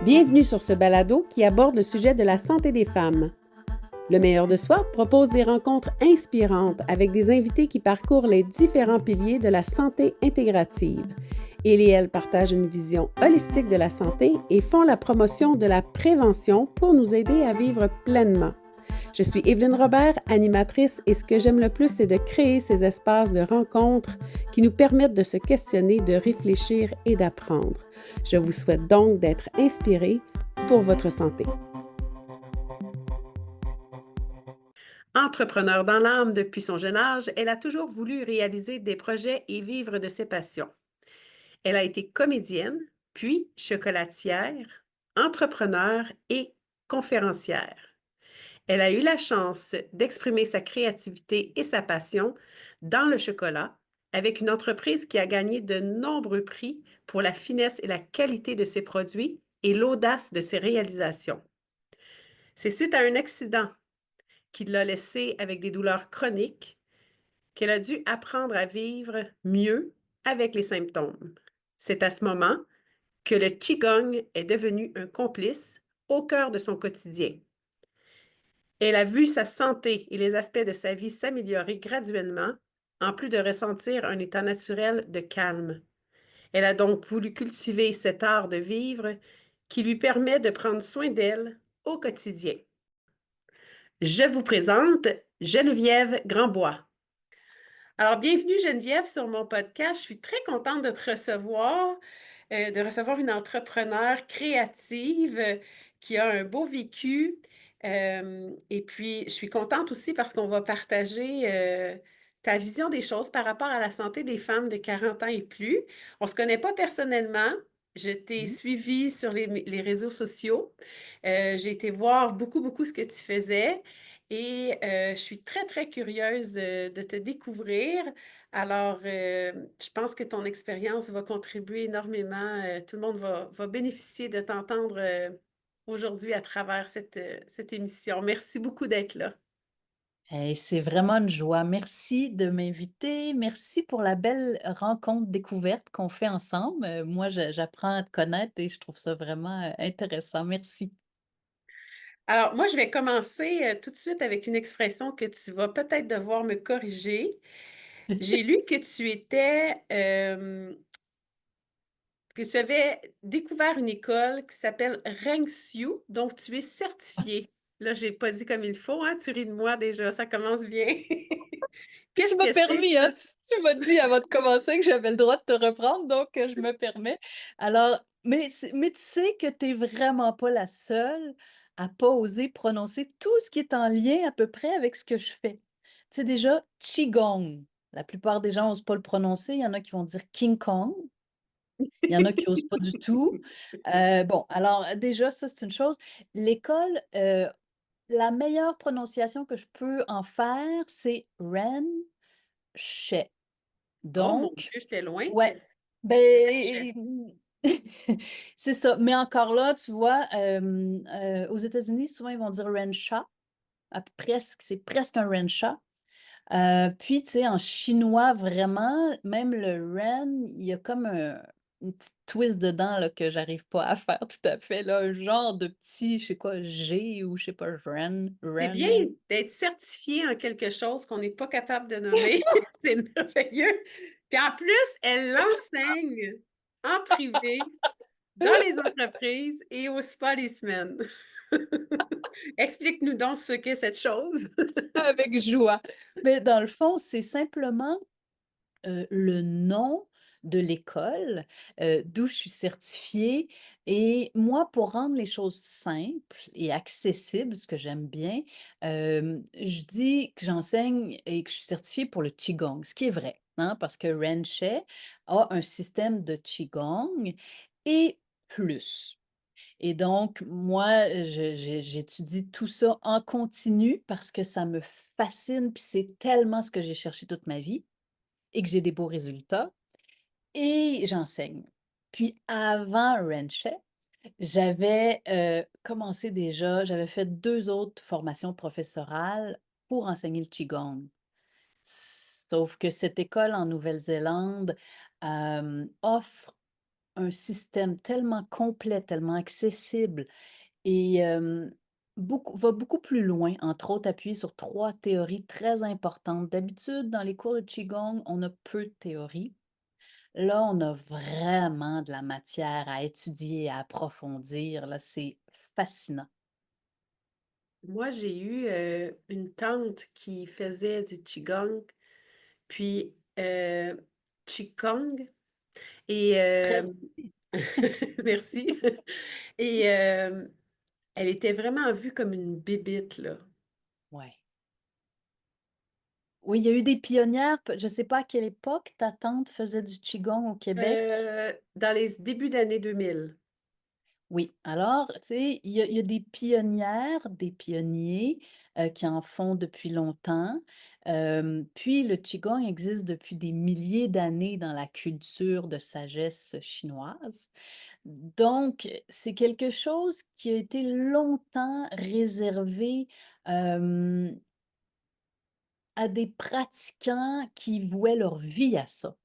Bienvenue sur ce balado qui aborde le sujet de la santé des femmes. Le meilleur de soi propose des rencontres inspirantes avec des invités qui parcourent les différents piliers de la santé intégrative. Ils et elles partagent une vision holistique de la santé et font la promotion de la prévention pour nous aider à vivre pleinement. Je suis Évelyne Robert, animatrice, et ce que j'aime le plus, c'est de créer ces espaces de rencontres qui nous permettent de se questionner, de réfléchir et d'apprendre. Je vous souhaite donc d'être inspirés pour votre santé. Entrepreneur dans l'âme depuis son jeune âge, elle a toujours voulu réaliser des projets et vivre de ses passions. Elle a été comédienne, puis chocolatière, entrepreneur et conférencière. Elle a eu la chance d'exprimer sa créativité et sa passion dans le chocolat avec une entreprise qui a gagné de nombreux prix pour la finesse et la qualité de ses produits et l'audace de ses réalisations. C'est suite à un accident qui l'a laissée avec des douleurs chroniques qu'elle a dû apprendre à vivre mieux avec les symptômes. C'est à ce moment que le Qigong est devenu un complice au cœur de son quotidien. Elle a vu sa santé et les aspects de sa vie s'améliorer graduellement, en plus de ressentir un état naturel de calme. Elle a donc voulu cultiver cet art de vivre qui lui permet de prendre soin d'elle au quotidien. Je vous présente Geneviève Grandbois. Alors, bienvenue Geneviève sur mon podcast. Je suis très contente de recevoir une entrepreneure créative qui a un beau vécu. Et puis, je suis contente aussi parce qu'on va partager ta vision des choses par rapport à la santé des femmes de 40 ans et plus. On ne se connaît pas personnellement. Je t'ai Mmh. suivi sur les réseaux sociaux. J'ai été voir beaucoup ce que tu faisais. Et je suis très, très curieuse de te découvrir. Alors, je pense que ton expérience va contribuer énormément. Tout le monde va bénéficier de t'entendre aujourd'hui à travers cette émission. Merci beaucoup d'être là. Et c'est vraiment une joie. Merci de m'inviter. Merci pour la belle rencontre découverte qu'on fait ensemble. Moi, j'apprends à te connaître et je trouve ça vraiment, intéressant. Merci. Alors, moi, je vais commencer tout de suite avec une expression que tu vas peut-être devoir me corriger. J'ai lu que que tu avais découvert une école qui s'appelle Rengsiu, donc tu es certifiée. Là, j'ai pas dit comme il faut, hein? Tu ris de moi déjà, ça commence bien. Tu Qu'est-ce m'as que c'est permis, hein, ça? tu m'as dit avant de commencer que j'avais le droit de te reprendre, donc je me permets. Alors, mais tu sais que tu es vraiment pas la seule à pas oser prononcer tout ce qui est en lien à peu près avec ce que je fais. Tu sais déjà, qigong, la plupart des gens osent pas le prononcer, il y en a qui vont dire King Kong. Il y en a qui osent pas du tout. Bon, alors déjà, ça, c'est une chose. L'école, la meilleure prononciation que je peux en faire, c'est Ren-Che. Oh mon Donc Dieu, j'étais loin. ouais, Rachel. beh, c'est ça. Mais encore là, tu vois, aux États-Unis, souvent, ils vont dire Ren-Cha, presque, c'est presque un Ren-Cha. Puis, tu sais, en chinois, vraiment, même le ren, il y a comme une petite twist dedans là, que j'arrive pas à faire tout à fait, là, un genre de petit, je sais quoi, G ou je sais pas, C'est bien ren. d'être certifié en quelque chose qu'on n'est pas capable de nommer. C'est merveilleux. Puis en plus, elle l'enseigne en privé, dans les entreprises et au spa des semaines. Explique-nous donc ce qu'est cette chose. Avec joie. Mais dans le fond, c'est simplement le nom de l'école, d'où je suis certifiée et moi, pour rendre les choses simples et accessibles, ce que j'aime bien, je dis que j'enseigne et que je suis certifiée pour le qigong, ce qui est vrai, hein, parce que Ren-Che a un système de qigong et plus. Et donc moi, j'étudie tout ça en continu parce que ça me fascine, puis c'est tellement ce que j'ai cherché toute ma vie et que j'ai des beaux résultats et j'enseigne. Puis avant Renche, j'avais fait 2 autres formations professorales pour enseigner le qigong. Sauf que cette école en Nouvelle-Zélande, offre un système tellement complet, tellement accessible et beaucoup plus loin, entre autres appuyé sur 3 théories très importantes. D'habitude, dans les cours de qigong, on a peu de théories. Là, on a vraiment de la matière à étudier, à approfondir, là, c'est fascinant. Moi, j'ai eu, une tante qui faisait du qigong, puis, qigong et Très merci et elle était vraiment vue comme une bébite, là. ouais. Oui, il y a eu des pionnières, je ne sais pas à quelle époque ta tante faisait du qigong au Québec? Dans les débuts d'année 2000. Oui, alors, tu sais, il y a des pionnières, des pionniers, qui en font depuis longtemps. Puis le qigong existe depuis des milliers d'années dans la culture de sagesse chinoise. Donc, c'est quelque chose qui a été longtemps réservé, hem, à des pratiquants qui vouaient leur vie à ça.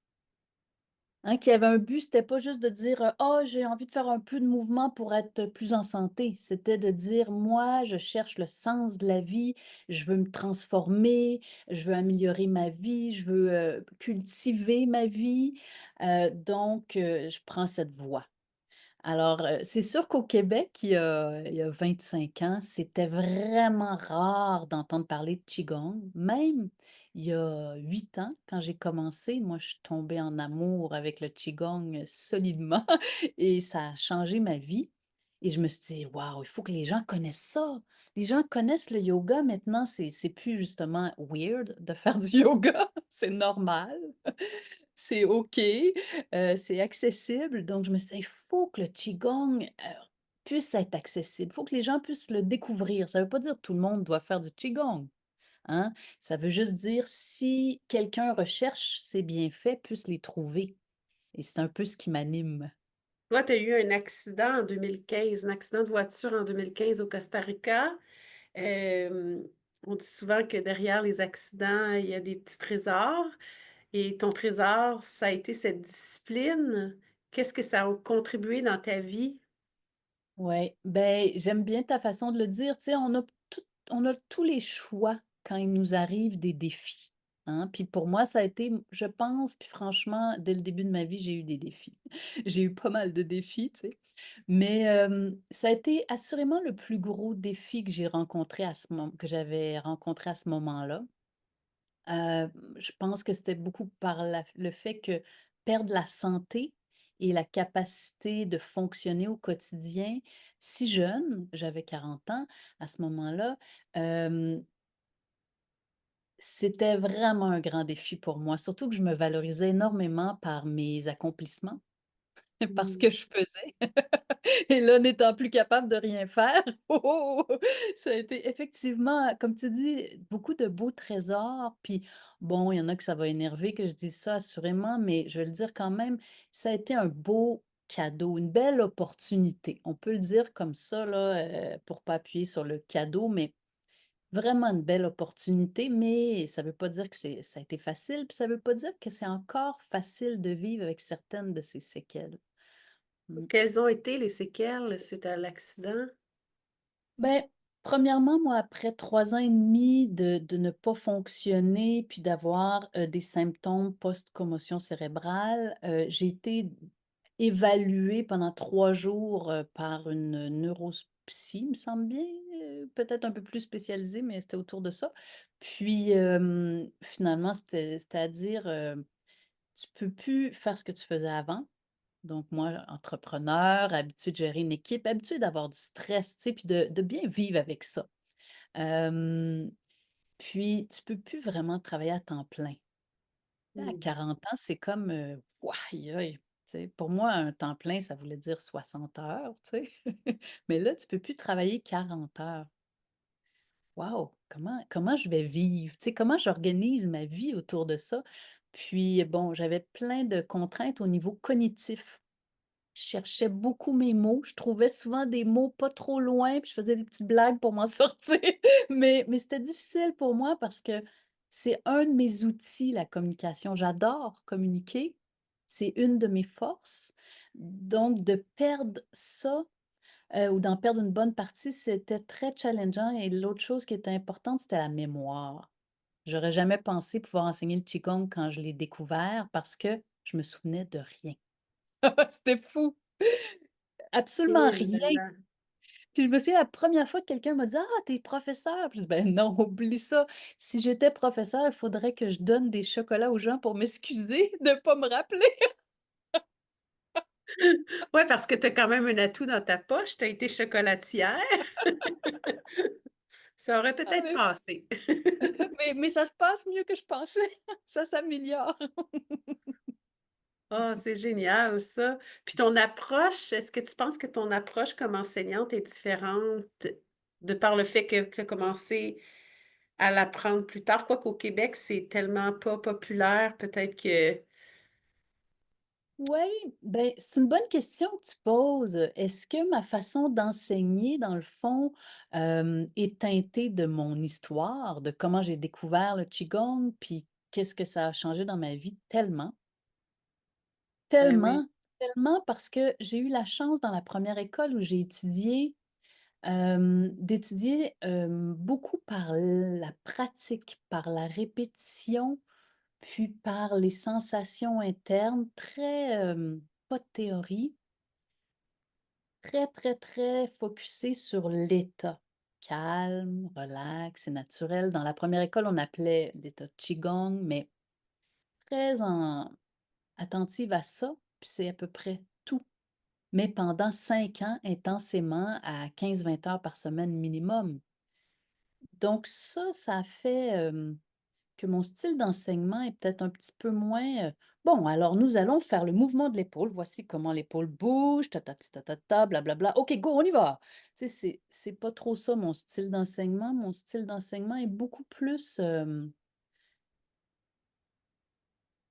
Hein, qui avait un but, c'était pas juste de dire, «Ah, j'ai envie de faire un peu de mouvement pour être plus en santé». C'était de dire: «Moi, je cherche le sens de la vie, je veux me transformer, je veux améliorer ma vie, je veux, cultiver ma vie, donc je prends cette voie». Alors, c'est sûr qu'au Québec, il y a 25 ans, c'était vraiment rare d'entendre parler de qigong. Même il y a 8 ans, quand j'ai commencé, moi, je suis tombée en amour avec le qigong, solidement et ça a changé ma vie et je me suis dit: «Waouh, il faut que les gens connaissent ça». Les gens connaissent le yoga maintenant, c'est plus justement weird de faire du yoga, c'est normal. C'est OK, c'est accessible, donc je me suis dit: «Il faut que le qigong, puisse être accessible, il faut que les gens puissent le découvrir». Ça ne veut pas dire tout le monde doit faire du qigong, hein? Ça veut juste dire si quelqu'un recherche ses bienfaits, puisse les trouver et c'est un peu ce qui m'anime. Toi, tu as eu un accident en 2015, un accident de voiture en 2015 au Costa Rica. Hem, on dit souvent que derrière les accidents, il y a des petits trésors et ton trésor, ça a été cette discipline. Qu'est-ce que ça a contribué dans ta vie? Ouais, ben, j'aime bien ta façon de le dire. Tu sais, on a tous les choix quand il nous arrive des défis, hein. Puis pour moi, ça a été, je pense, puis franchement, dès le début de ma vie, j'ai eu des défis. J'ai eu pas mal de défis, tu sais. Mais ça a été assurément le plus gros défi que j'ai rencontré que j'avais rencontré à ce moment-là. Je pense que c'était beaucoup par le fait que perdre la santé et la capacité de fonctionner au quotidien si jeune, j'avais 40 ans à ce moment-là, hem, c'était vraiment un grand défi pour moi, surtout que je me valorisais énormément par mes accomplissements. Parce Mmh. que je faisais. Et là, n'étant plus capable de rien faire, oh, oh! Ça a été effectivement, comme tu dis, beaucoup de beaux trésors. Puis bon, il y en a que ça va énerver que je dise ça assurément, mais je vais le dire quand même, ça a été un beau cadeau, une belle opportunité. On peut le dire comme ça là, pour pas appuyer sur le cadeau, mais vraiment une belle opportunité, mais ça veut pas dire que ça a été facile, puis ça veut pas dire que c'est encore facile de vivre avec certaines de ces séquelles. Mmh. Quelles ont été les séquelles suite à l'accident? Ben, premièrement, moi, après 3 ans et demi de ne pas fonctionner, puis d'avoir, des symptômes post-commotion cérébrale, j'ai été évaluée pendant 3 jours, par une neuropsy, me semble bien, peut-être un peu plus spécialisée, mais c'était autour de ça. Puis, finalement, c'est-à-dire, tu peux plus faire ce que tu faisais avant. Donc moi, entrepreneur, habitué de gérer une équipe, habitué d'avoir du stress, tu sais, puis de bien vivre avec ça. Hem, Puis tu peux plus vraiment travailler à temps plein. Tu sais, à Mmh. 40 ans, c'est comme, aïe aïe, tu sais, pour moi, un temps plein, ça voulait dire 60 heures, tu sais. Mais là, tu peux plus travailler 40 heures. Waouh! Comment je vais vivre? Tu sais, comment j'organise ma vie autour de ça? Puis bon, j'avais plein de contraintes au niveau cognitif. Je cherchais beaucoup mes mots, je trouvais souvent des mots pas trop loin, puis je faisais des petites blagues pour m'en sortir, mais c'était difficile pour moi parce que c'est un de mes outils, la communication. J'adore communiquer, c'est une de mes forces, Donc de perdre ça, ou d'en perdre une bonne partie, c'était très challengeant et l'autre chose qui était importante, c'était la mémoire. J'aurais jamais pensé pouvoir enseigner le qigong quand je l'ai découvert parce que je me souvenais de rien. C'était fou! Absolument Eh là rien. là. Puis je me souviens la première fois que quelqu'un m'a dit: «Ah, tu es professeur?» Puis je dis: «Ben non, oublie ça. Si j'étais professeur, il faudrait que je donne des chocolats aux gens pour m'excuser de pas me rappeler.» Ouais, parce que tu as quand même un atout dans ta poche, tu as été chocolatière. Ça aurait Ah peut-être mais passé. mais ça se passe mieux que je pensais. Ça s'améliore. Ah, c'est génial ça. Puis ton approche, est-ce que tu penses que ton approche comme enseignante est différente de par le fait que tu as commencé à l'apprendre plus tard? Quoiqu'au Québec, c'est tellement pas populaire, peut-être que Oui, ben, c'est une bonne question que tu poses. Est-ce que ma façon d'enseigner, dans le fond, est teintée de mon histoire, de comment j'ai découvert le qigong, puis qu'est-ce que ça a changé dans ma vie? Tellement, ben oui, tellement, tellement parce que j'ai eu la chance dans la première école où j'ai étudié, d'étudier, beaucoup par la pratique, par la répétition, puis par les sensations internes, très, pas de théorie, très, très, très focusé sur l'état. Calme, relax et naturel. Dans la première école, on appelait l'état qigong, mais très en attentive à ça, puis c'est à peu près tout. Mais pendant 5 ans, intensément, à 15-20 heures par semaine minimum. Donc ça a fait, que mon style d'enseignement est peut-être un petit peu moins, «Bon, alors nous allons faire le mouvement de l'épaule. Voici comment l'épaule bouge, ta ta ti ta ta ta, blablabla. OK, go, on y va!» Tu sais, c'est pas trop ça mon style d'enseignement. Mon style d'enseignement est beaucoup plus,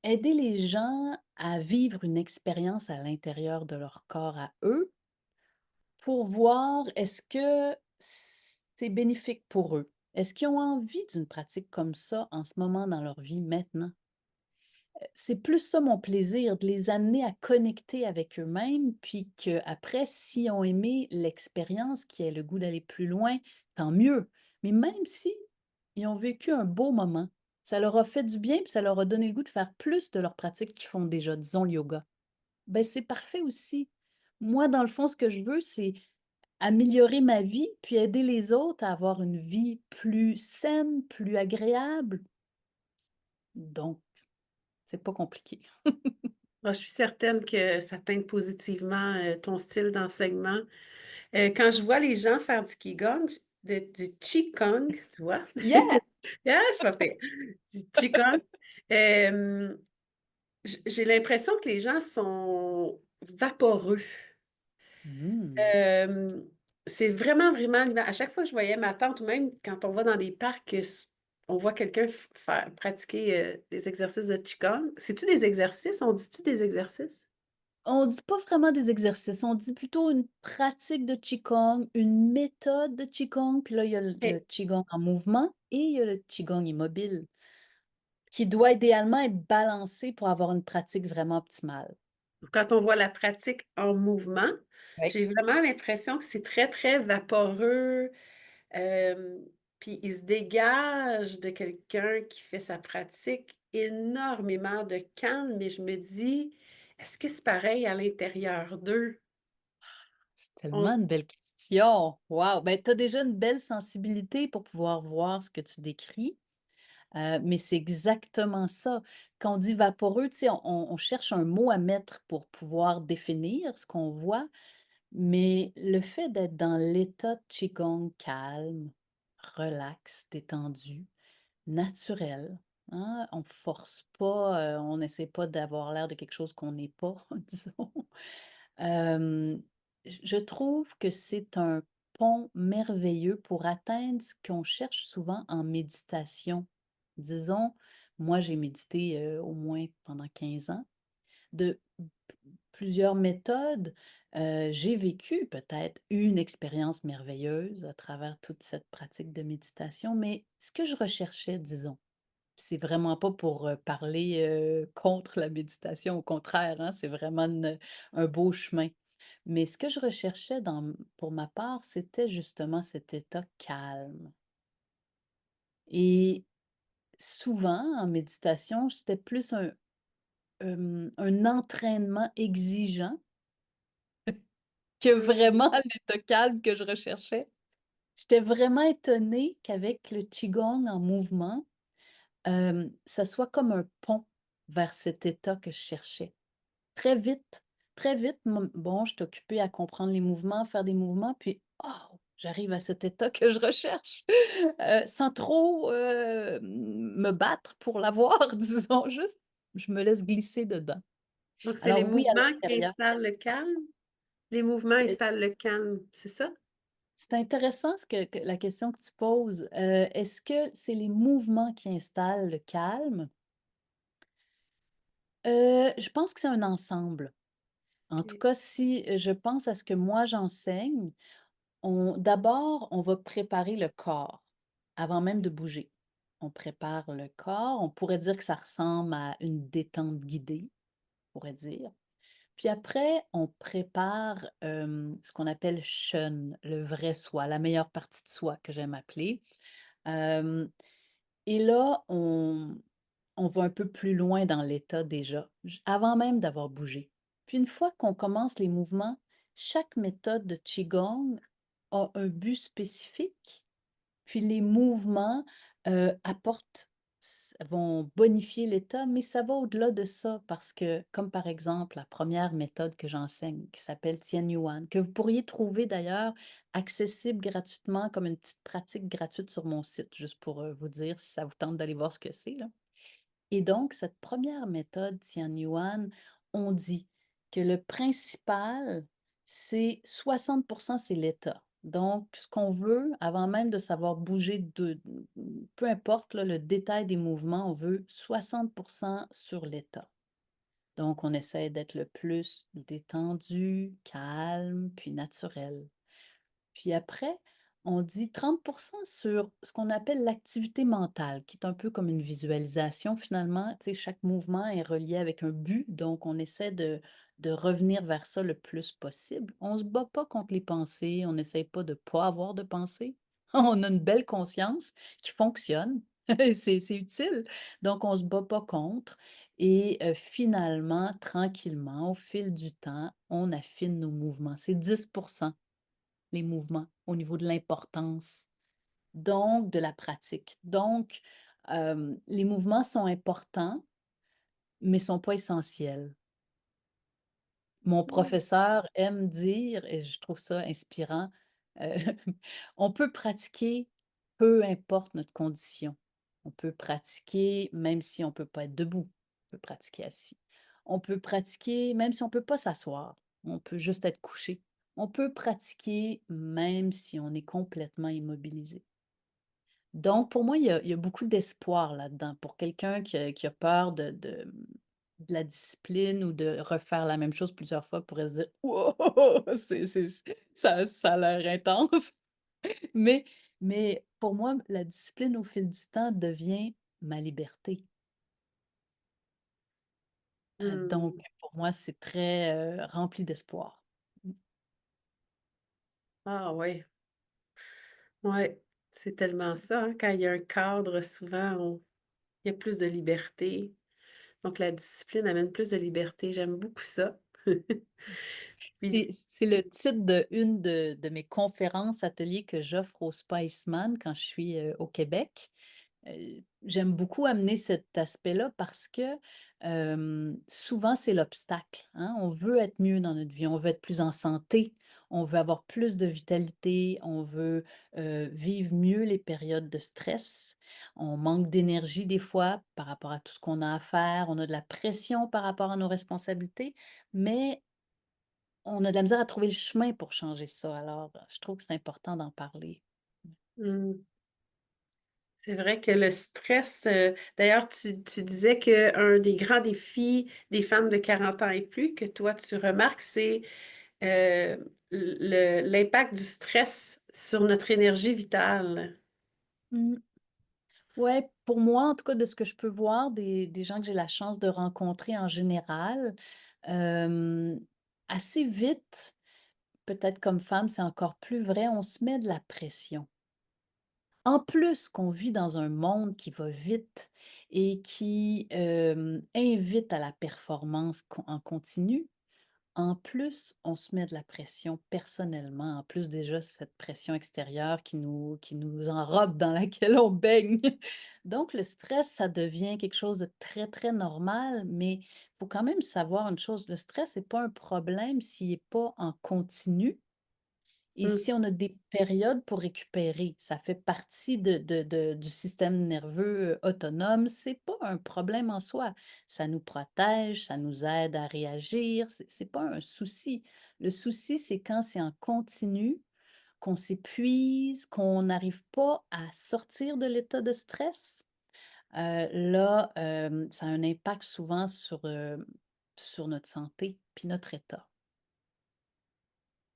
aider les gens à vivre une expérience à l'intérieur de leur corps à eux, pour voir est-ce que c'est bénéfique pour eux? Est-ce qu'ils ont envie d'une pratique comme ça en ce moment dans leur vie maintenant? C'est plus ça mon plaisir, de les amener à connecter avec eux-mêmes, puis qu'après, s'ils ont aimé l'expérience, qu'ils aient le goût d'aller plus loin, tant mieux. Mais même si ils ont vécu un beau moment, ça leur a fait du bien, puis ça leur a donné le goût de faire plus de leur pratique qu'ils font déjà, disons le yoga, ben c'est parfait aussi. Moi, dans le fond, ce que je veux, c'est améliorer ma vie, puis aider les autres à avoir une vie plus saine, plus agréable. Donc, c'est pas compliqué. ah, je suis certaine que ça teinte positivement, ton style d'enseignement. Quand je vois les gens faire du qigong, du qigong, tu vois? Yes! Ah, c'est pas pire. Du qigong, hem, j'ai l'impression que les gens sont vaporeux. Mmh. Hem, c'est vraiment, vraiment à chaque fois que je voyais ma tante ou même quand on va dans des parcs, on voit quelqu'un faire pratiquer, des exercices de qigong. C'est-tu des exercices? On dit-tu des exercices? On dit pas vraiment des exercices, on dit plutôt une pratique de qigong, une méthode de qigong, puis là, il y a le OK. qigong en mouvement et il y a le qigong immobile, qui doit idéalement être balancé pour avoir une pratique vraiment optimale. Quand on voit la pratique en mouvement, Oui. j'ai vraiment l'impression que c'est très, très vaporeux, hem, puis il se dégage de quelqu'un qui fait sa pratique énormément de calme, mais je me dis: «Est-ce que c'est pareil à l'intérieur d'eux?» C'est tellement On une belle question. Wow! Ben, tu as déjà une belle sensibilité pour pouvoir voir ce que tu décris, mais c'est exactement ça. Quand on dit vaporeux, tu sais, on cherche un mot à mettre pour pouvoir définir ce qu'on voit. Mais le fait d'être dans l'état de qigong calme, relax, détendu, naturel, hein, on force pas, on n'essaie pas d'avoir l'air de quelque chose qu'on n'est pas, disons. Je trouve que c'est un pont merveilleux pour atteindre ce qu'on cherche souvent en méditation. Disons, moi j'ai médité, au moins pendant 15 ans de plusieurs méthodes, j'ai vécu peut-être une expérience merveilleuse à travers toute cette pratique de méditation, mais ce que je recherchais, disons, C'est vraiment pas pour, parler, contre la méditation, au contraire, hein, c'est vraiment un beau chemin. Mais ce que je recherchais pour ma part, c'était justement cet état calme et souvent en méditation, c'était plus un entraînement exigeant que Mmh. vraiment l'état calme que je recherchais. J'étais vraiment étonnée qu'avec le qigong en mouvement, ça soit comme un pont vers cet état que je cherchais. Très vite, très vite, bon, je suis occupée à comprendre les mouvements, faire des mouvements, puis, oh, j'arrive à cet état que je recherche, sans trop, me battre pour l'avoir, disons, juste je me laisse glisser dedans. Donc c'est les Alors oui, à mouvements qui l'intérieur, installent le calme? Les mouvements c'est installent le calme, c'est ça? c'est intéressant ce que la question que tu poses. Est-ce que c'est les mouvements qui installent le calme? Je pense que c'est un ensemble. En tout OK. cas, si, je pense à ce que moi j'enseigne, on va préparer le corps avant même de bouger. On prépare le corps, on pourrait dire que ça ressemble à une détente guidée, on pourrait dire. Puis après, on prépare, ce qu'on appelle Shun, le vrai soi, la meilleure partie de soi que j'aime appeler. Hem et là, on va un peu plus loin dans l'état déjà, avant même d'avoir bougé. Puis une fois qu'on commence les mouvements, chaque méthode de Qigong a un but spécifique, puis les mouvements apportent, vont bonifier l'état, mais ça va au-delà de ça parce que, comme par exemple la première méthode que j'enseigne, qui s'appelle Tian Yuan, que vous pourriez trouver d'ailleurs accessible gratuitement comme une petite pratique gratuite sur mon site, juste pour vous dire si ça vous tente d'aller voir ce que c'est, là. Et donc, cette première méthode Tian Yuan, on dit que le principal, c'est 60, c'est l'état. Donc, ce qu'on veut, avant même de savoir bouger peu importe là, le détail des mouvements, on veut 60 sur l'état. Donc, on essaie d'être le plus détendu, calme, puis naturel. Puis après, on dit 30 sur ce qu'on appelle l'activité mentale, qui est un peu comme une visualisation finalement. Tu sais, chaque mouvement est relié avec un but, donc on essaie de revenir vers ça le plus possible. On se bat pas contre les pensées, on n'essaie pas de pas avoir de pensées. On a une belle conscience qui fonctionne. C'est utile. Donc, on se bat pas contre. Et finalement, tranquillement, au fil du temps, on affine nos mouvements. C'est 10 les mouvements, au niveau de l'importance, donc de la pratique. Donc, les mouvements sont importants, mais sont pas essentiels. Mon Mmh. professeur aime dire, et je trouve ça inspirant, heu, on peut pratiquer peu importe notre condition. On peut pratiquer même si on peut pas être debout, on peut pratiquer assis. On peut pratiquer même si on peut pas s'asseoir, on peut juste être couché. On peut pratiquer même si on est complètement immobilisé. Donc pour moi, il y a beaucoup d'espoir là-dedans pour quelqu'un qui a peur de la discipline ou de refaire la même chose plusieurs fois pourrait se dire: «Wow! Ça a l'air intense». Mais mais pour moi, la discipline au fil du temps devient ma liberté. Donc Mmh. pour moi, c'est très, rempli d'espoir. Mmh. Ah ouais, ouais, c'est tellement ça, hein, quand il y a un cadre, souvent il y a plus de liberté. Donc la discipline amène plus de liberté, j'aime beaucoup ça. C'est Puis c'est le titre d'une de mes conférences, ateliers que j'offre au Spiceman quand je suis, au Québec. J'aime beaucoup amener cet aspect-là parce que, souvent c'est l'obstacle, hein. On veut être mieux dans notre vie, on veut être plus en santé, on veut avoir plus de vitalité, on veut, vivre mieux les périodes de stress. On manque d'énergie des fois par rapport à tout ce qu'on a à faire, on a de la pression par rapport à nos responsabilités, mais on a de la misère à trouver le chemin pour changer ça. Alors, je trouve que c'est important d'en parler. mmh, c'est vrai que le stress, d'ailleurs tu disais qu'un des grands défis des femmes de 40 ans et plus que toi tu remarques, c'est, l'impact du stress sur notre énergie vitale. Mmh. Ouais, pour moi, en tout cas, de ce que je peux voir des gens que j'ai la chance de rencontrer en général, hem, assez vite, peut-être comme femme, c'est encore plus vrai, on se met de la pression. En plus qu'on vit dans un monde qui va vite et qui, invite à la performance en continu, en plus, on se met de la pression personnellement, en plus déjà cette pression extérieure qui nous enrobe, dans laquelle on baigne. Donc le stress, ça devient quelque chose de très, très normal, mais il faut quand même savoir une chose, le stress, c'est pas un problème s'il est pas en continu et Mmh. si on a des périodes pour récupérer. Ça fait partie du système nerveux, autonome, c'est pas un problème en soi. Ça nous protège, ça nous aide à réagir, c'est pas un souci. Le souci, c'est quand c'est en continu, qu'on s'épuise, qu'on n'arrive pas à sortir de l'état de stress. Là, ça a un impact souvent sur notre santé puis notre état.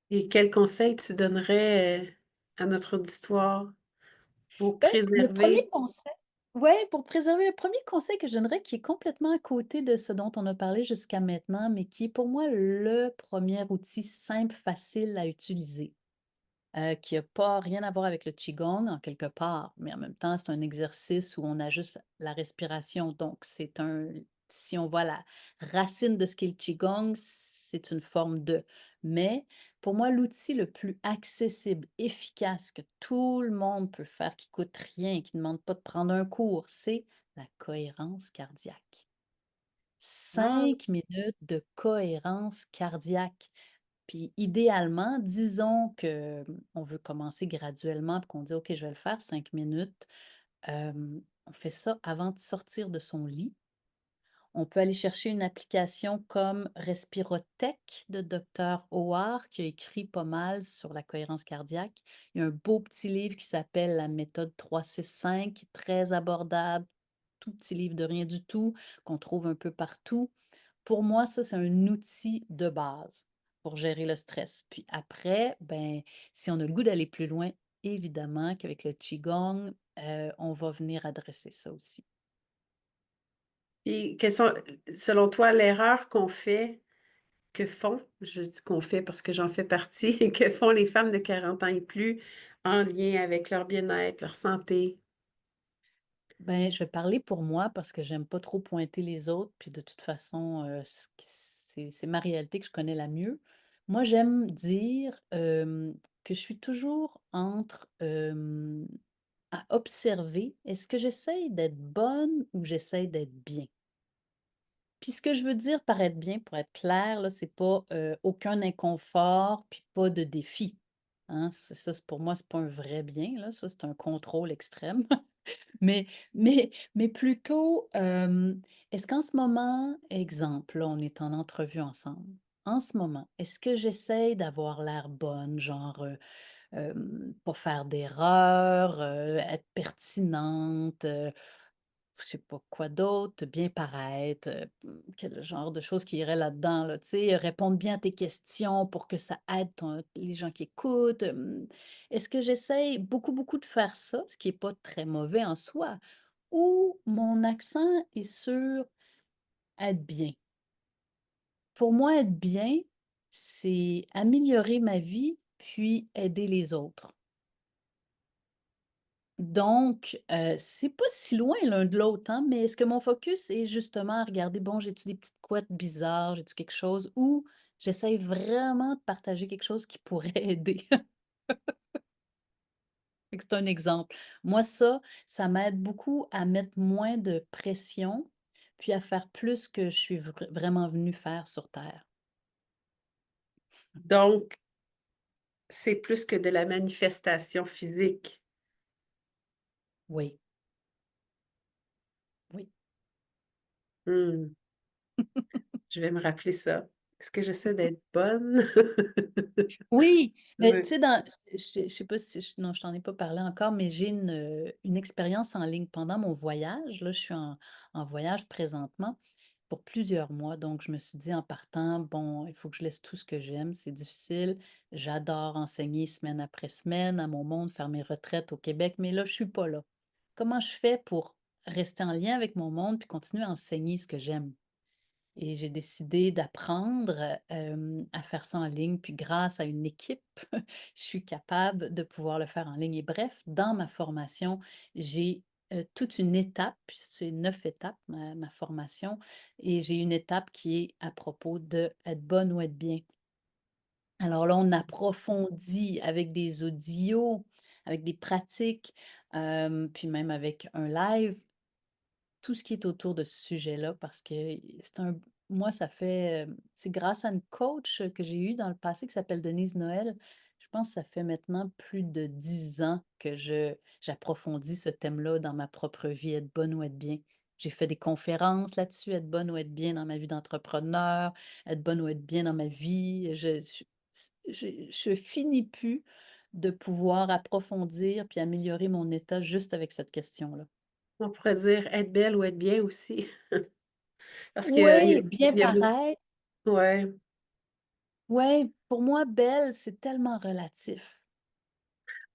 Et quels conseils tu donnerais, à notre auditoire pour Ben, le premier préserver? conseil ouais, pour préserver le premier conseil que je donnerais qui est complètement à côté de ce dont on a parlé jusqu'à maintenant, mais qui est pour moi le premier outil simple, facile à utiliser, qui a pas rien à voir avec le qigong en quelque part, mais en même temps, c'est un exercice où on ajuste la respiration. Donc c'est un si on voit la racine de ce qu'est le qigong, c'est une forme de mais pour moi, l'outil le plus accessible, efficace, que tout le monde peut faire, qui coûte rien, qui ne demande pas de prendre un cours, c'est la cohérence cardiaque. Ah! 5 minutes de cohérence cardiaque. Puis idéalement, disons que, on veut commencer graduellement puis qu'on dit: «OK, je vais le faire 5 minutes». On fait ça avant de sortir de son lit. On peut aller chercher une application comme Respirotech de docteur Howard qui a écrit pas mal sur la cohérence cardiaque. Il y a un beau petit livre qui s'appelle La méthode 365, très abordable, tout petit livre de rien du tout, qu'on trouve un peu partout. Pour moi, ça, c'est un outil de base pour gérer le stress. Puis après, ben, si on a le goût d'aller plus loin, évidemment qu'avec le qigong, on va venir adresser ça aussi. Et quelles sont, selon toi, l'erreur qu'on fait, que font, je dis qu'on fait parce que j'en fais partie, que font les femmes de 40 ans et plus en lien avec leur bien-être, leur santé? Ben, je vais parler pour moi parce que j'aime pas trop pointer les autres, puis de toute façon, c'est ma réalité que je connais la mieux. Moi, j'aime dire, que je suis toujours entre, à observer, est-ce que j'essaye d'être bonne ou j'essaye d'être bien? Puis ce que je veux dire par être bien, pour être clair, là, c'est pas, aucun inconfort, puis pas de défi, hein. C'est pour moi, c'est pas un vrai bien, là, ça, c'est un contrôle extrême. Mais plutôt, est-ce qu'en ce moment, exemple, là, on est en entrevue ensemble. En ce moment, est-ce que j'essaye d'avoir l'air bonne, genre, pas faire d'erreurs, être pertinente, je sais pas quoi d'autre, bien paraître, quel genre de choses qui irait là-dedans, là, tu sais, répondre bien à tes questions pour que ça aide les gens qui écoutent. Est-ce que j'essaye beaucoup, beaucoup de faire ça, ce qui est pas très mauvais en soi, ou mon accent est sur être bien? Pour moi, être bien, c'est améliorer ma vie, puis aider les autres. Donc, c'est pas si loin l'un de l'autre, hein, mais est-ce que mon focus est justement à regarder, bon, j'ai-tu des petites couettes bizarres, j'ai-tu quelque chose ou j'essaye vraiment de partager quelque chose qui pourrait aider? Fait que c'est un exemple. Moi, ça m'aide beaucoup à mettre moins de pression, puis à faire plus que je suis vraiment venue faire sur terre. Donc, c'est plus que de la manifestation physique. Oui, oui. Mmh, je vais me rappeler ça. Est-ce que j'essaie d'être bonne? Oui, mais tu Ouais. sais, je sais pas si non, je t'en ai pas parlé encore, mais j'ai une expérience en ligne pendant mon voyage. Là, je suis en voyage présentement pour plusieurs mois. Donc, je me suis dit en partant, bon, il faut que je laisse tout ce que j'aime. C'est difficile. J'adore enseigner semaine après semaine à mon monde, faire mes retraites au Québec, mais là, je suis pas là. comment je fais pour rester en lien avec mon monde puis continuer à enseigner ce que j'aime? Et j'ai décidé d'apprendre, à faire ça en ligne, puis grâce à une équipe, je suis capable de pouvoir le faire en ligne et bref, dans ma formation, j'ai, toute une étape, puis c'est 9 étapes ma formation et j'ai une étape qui est à propos de être bonne ou être bien. Alors là, on approfondit avec des audios, avec des pratiques, puis même avec un live tout ce qui est autour de ce sujet-là parce que c'est un moi, ça fait, c'est grâce à une coach que j'ai eue dans le passé qui s'appelle Denise Noël. Je pense que ça fait maintenant plus de 10 ans que j'approfondis ce thème-là dans ma propre vie, être bonne ou être bien. J'ai fait des conférences là-dessus, être bonne ou être bien dans ma vie d'entrepreneur, être bonne ou être bien dans ma vie. Je finis plus de pouvoir approfondir puis améliorer mon état juste avec cette question-là. On pourrait dire être belle ou être bien aussi. Parce qu'il y a Ouais, bien il y a beau paraître. ouais. Ouais, pour moi, belle, c'est tellement relatif.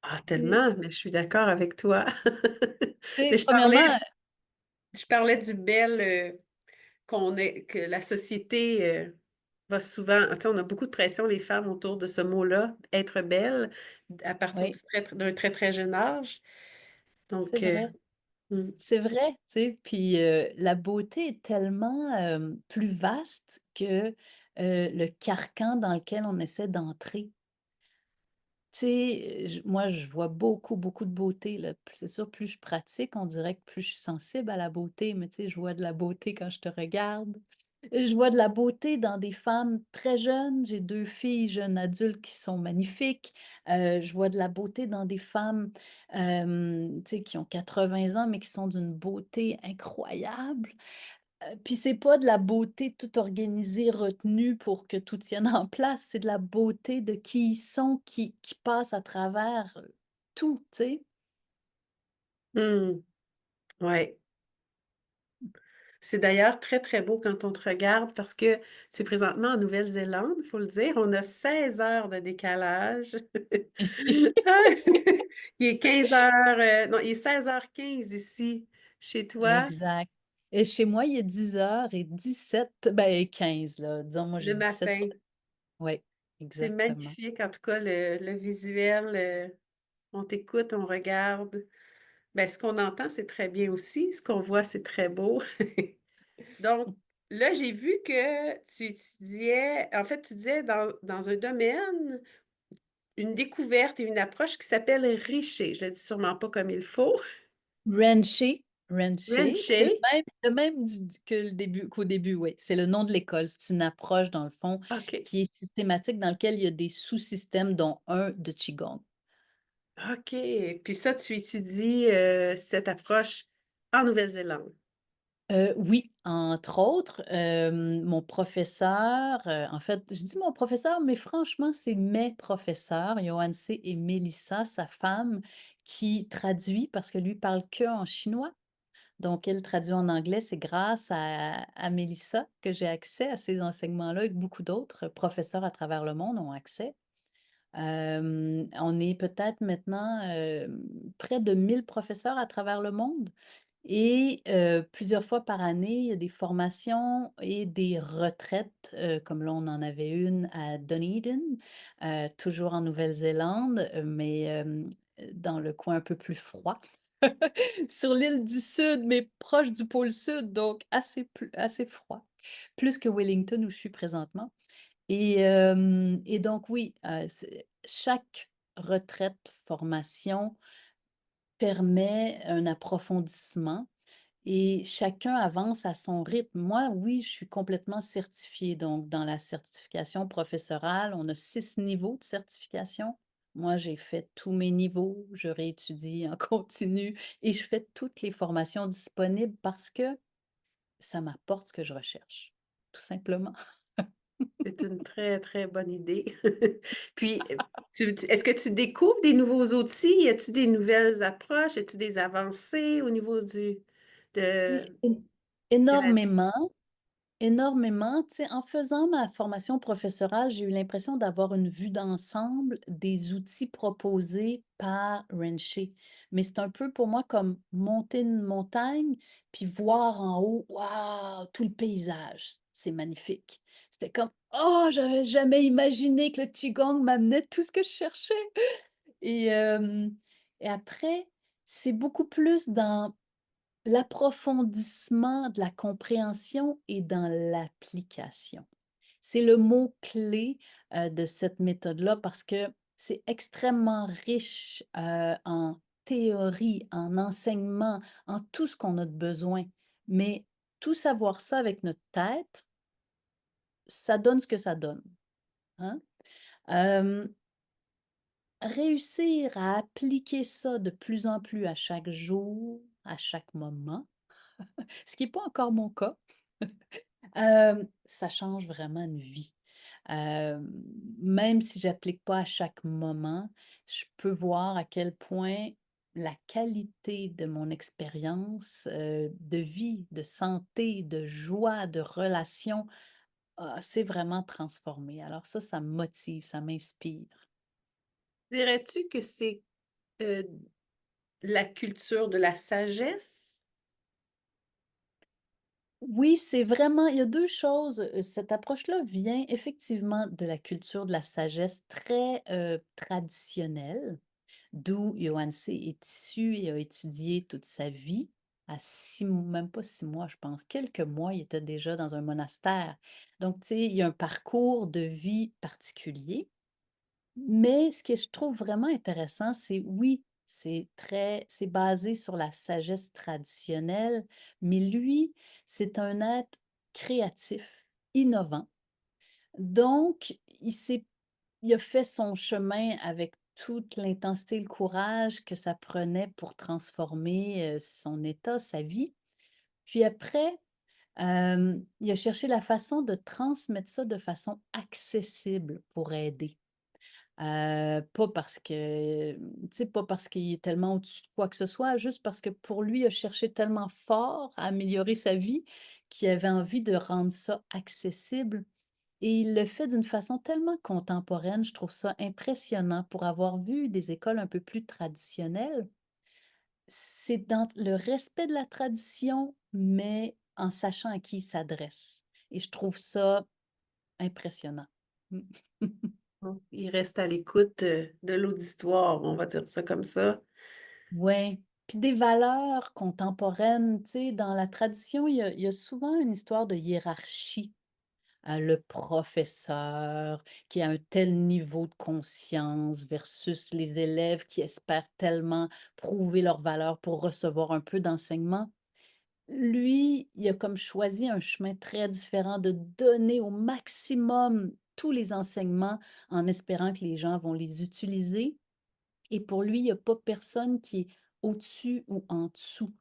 Ah, C'est tellement, mais je suis d'accord avec toi. tu Mais sais, premièrement, je parlais du bel, que la société, va souvent tu sais, on a beaucoup de pression, les femmes, autour de ce mot-là, être belle, à partir oui, d'un très, très jeune âge. c'est Donc, vrai, mmh. c'est vrai, tu sais, puis, la beauté est tellement, plus vaste que, le carcan dans lequel on essaie d'entrer. Tu sais, moi, je vois beaucoup, beaucoup de beauté, là. C'est sûr, plus je pratique, on dirait que plus je suis sensible à la beauté, mais tu sais, je vois de la beauté quand je te regarde. Je vois de la beauté dans des femmes très jeunes. J'ai 2 filles jeunes adultes qui sont magnifiques. Je vois de la beauté dans des femmes, tu sais, qui ont 80 ans, mais qui sont d'une beauté incroyable. Puis c'est pas de la beauté tout organisée, retenue pour que tout tienne en place, c'est de la beauté de qui ils sont, qui passe à travers, tout, tu sais? Mmh. Ouais. C'est d'ailleurs très, très beau quand on te regarde parce que tu es présentement en Nouvelle-Zélande, il faut le dire. On a 16 heures de décalage. Il est 15 heures, non, il est 16h15 ici, chez toi, Exact. Et chez moi, il est 10h17, ben 15 là, disons, moi le j'ai 17 sur matin. ouais, C'est exactement. magnifique, en tout cas, le visuel, on t'écoute, on regarde. Ben, ce qu'on entend, c'est très bien aussi. Ce qu'on voit, c'est très beau. Donc, là, j'ai vu que tu étudiais, en fait, tu disais dans un domaine, une découverte et une approche qui s'appelle Richer. Je le dis sûrement pas comme il faut. Renché, Renché, c'est Renché. le même qu'au début, oui. C'est le nom de l'école. C'est une approche, dans le fond, OK. qui est systématique, dans lequel il y a des sous-systèmes, dont un de Qigong. OK. Puis ça, tu étudies cette approche en Nouvelle-Zélande. Oui, entre autres, mon professeur, en fait, je dis mon professeur, mais franchement, c'est mes professeurs, Johanse et Mélissa, sa femme, qui traduit parce que lui parle que en chinois. Donc elle traduit en anglais. C'est grâce à Mélissa que j'ai accès à ces enseignements-là et que beaucoup d'autres professeurs à travers le monde ont accès. On est peut-être maintenant, près de 1000 professeurs à travers le monde et plusieurs fois par année, il y a des formations et des retraites, comme là, on en avait une à Dunedin, toujours en Nouvelle-Zélande, mais dans le coin un peu plus froid. Sur l'île du Sud, mais proche du pôle Sud, donc assez froid. Plus que Wellington où je suis présentement. Et donc oui, chaque retraite, formation permet un approfondissement et chacun avance à son rythme. Moi, oui, je suis complètement certifiée. Donc, dans la certification professorale, on a 6 niveaux de certification. Moi, j'ai fait tous mes niveaux, je réétudie en continu et je fais toutes les formations disponibles parce que ça m'apporte ce que je recherche, tout simplement. C'est une très, très bonne idée. Puis, est-ce que tu découvres des nouveaux outils? Y a-tu des nouvelles approches? Y a-tu des avancées au niveau de, É de la... énormément. Énormément, tu sais, en faisant ma formation professorale, j'ai eu l'impression d'avoir une vue d'ensemble des outils proposés par Renché. Mais c'est un peu pour moi comme monter une montagne, puis voir en haut, waouh, tout le paysage, c'est magnifique. C'était comme, oh, j'avais jamais imaginé que le Qigong m'amenait tout ce que je cherchais. Et, euh, et après, c'est beaucoup plus dans l'approfondissement de la compréhension et dans l'application. C'est le mot-clé, de cette méthode-là parce que c'est extrêmement riche, en théorie, en enseignement, en tout ce qu'on a de besoin. Mais tout savoir ça avec notre tête, ça donne ce que ça donne, hein? Hem, Réussir à appliquer ça de plus en plus à chaque jour, à chaque moment, ce qui est pas encore mon cas. Ça change vraiment une vie. Hem, Même si j'applique pas à chaque moment, je peux voir à quel point la qualité de mon expérience, de vie, de santé, de joie, de relation, s'est vraiment transformée. Alors ça me motive, ça m'inspire. Dirais-tu que c'est, heu, la culture de la sagesse? Oui, c'est vraiment il y a 2 choses, cette approche-là vient effectivement de la culture de la sagesse très, traditionnelle. D'où Yoann-C est issu et a étudié toute sa vie. À 6 même pas 6 mois, je pense, quelques mois, il était déjà dans un monastère. Donc, tu sais, il y a un parcours de vie particulier. Mais ce que je trouve vraiment intéressant, c'est oui, c'est basé sur la sagesse traditionnelle, mais lui, c'est un être créatif, innovant. Donc, il a fait son chemin avec toute l'intensité et le courage que ça prenait pour transformer, son état, sa vie. Puis après, il a cherché la façon de transmettre ça de façon accessible pour aider. Pas parce que, tu sais, pas parce qu'il est tellement au-dessus de quoi que ce soit, juste parce que pour lui, il a cherché tellement fort à améliorer sa vie qu'il avait envie de rendre ça accessible et il le fait d'une façon tellement contemporaine, je trouve ça impressionnant pour avoir vu des écoles un peu plus traditionnelles. C'est dans le respect de la tradition, mais en sachant à qui il s'adresse et je trouve ça impressionnant. Mmh. Mmh. Il reste à l'écoute, de l'auditoire, on va dire ça comme ça. Ouais, puis des valeurs contemporaines, tu sais, dans la tradition, il y a souvent une histoire de hiérarchie. Le professeur qui a un tel niveau de conscience versus les élèves qui espèrent tellement prouver leur valeur pour recevoir un peu d'enseignement. Lui, il a comme choisi un chemin très différent de donner au maximum tous les enseignements en espérant que les gens vont les utiliser et pour lui, il y a pas personne qui est au-dessus ou en dessous.